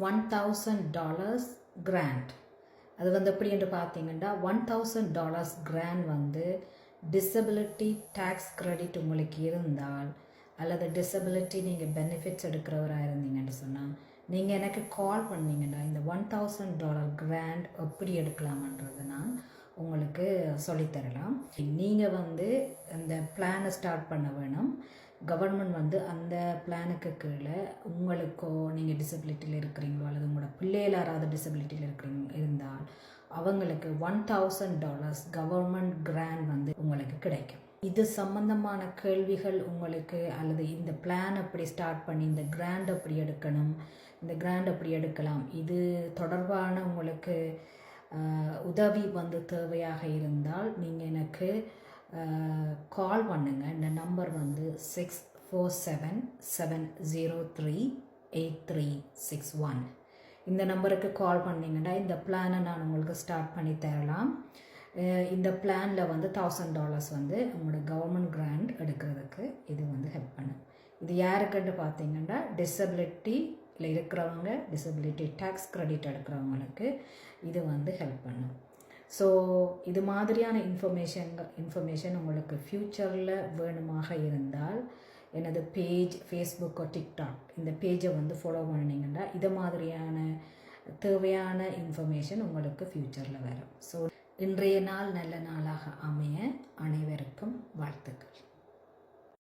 $1,000 grand. அது வந்து எப்படி என்று பார்த்தீங்கன்னா $1,000 கிராண்ட் வந்து டிசபிலிட்டி டேக்ஸ் கிரெடிட் உங்களுக்கு இருந்தால் அல்லது டிசபிலிட்டி நீங்கள் பெனிஃபிட்ஸ் எடுக்கிறவராக இருந்தீங்கன்னு சொன்னால் நீங்கள் எனக்கு கால் பண்ணிங்கன்னா இந்த $1,000 கிராண்ட் எப்படி எடுக்கலாமன்றது நான் உங்களுக்கு சொல்லித்தரலாம். நீங்கள் வந்து அந்த பிளானை ஸ்டார்ட் பண்ண வேணும். கவர்மெண்ட் வந்து அந்த பிளானுக்கு கீழே உங்களுக்கோ நீங்கள் டிசபிலிட்டியில் இருக்கிறீங்களோ அல்லது உங்களோட பிள்ளைகள் யாராவது டிசபிலிட்டியில் இருந்தால் அவங்களுக்கு $1,000 கவர்மெண்ட் கிராண்ட் வந்து உங்களுக்கு கிடைக்கும். இது சம்பந்தமான கேள்விகள் உங்களுக்கு அல்லது இந்த பிளான் எப்படி ஸ்டார்ட் பண்ணி இந்த கிராண்ட் எப்படி எடுக்கணும், இந்த கிராண்ட் எப்படி எடுக்கலாம், இது தொடர்பான உங்களுக்கு உதவி வந்து தேவையாக இருந்தால் நீங்கள் எனக்கு கால் பண்ணுங்கள். இந்த நம்பர் வந்து 6477038361. இந்த நம்பருக்கு கால் பண்ணிங்கன்னா இந்த பிளானை நான் உங்களுக்கு ஸ்டார்ட் பண்ணி தரலாம். இந்த பிளானில் வந்து $1,000 வந்து உங்களோட கவர்மெண்ட் கிராண்ட் எடுக்கிறதுக்கு இது வந்து ஹெல்ப் பண்ணும். இது யாருக்குன்னு பார்த்தீங்கன்னா டிசபிலிட்டியில் இருக்கிறவங்க, டிசபிலிட்டி டேக்ஸ் கிரெடிட் எடுக்கிறவங்களுக்கு இது வந்து ஹெல்ப் பண்ணும். ஸோ இது மாதிரியான இன்ஃபர்மேஷன் உங்களுக்கு ஃப்யூச்சரில் வேணுமாக இருந்தால் எனது பேஜ் ஃபேஸ்புக்கோ டிக்டாக் இந்த பேஜை வந்து ஃபாலோ பண்ணிங்கன்னா இது மாதிரியான தேவையான இன்ஃபர்மேஷன் உங்களுக்கு ஃப்யூச்சரில் வரும். ஸோ இன்றைய நாள் நல்ல நாளாக அமைய அனைவருக்கும் வாழ்த்துக்கள்.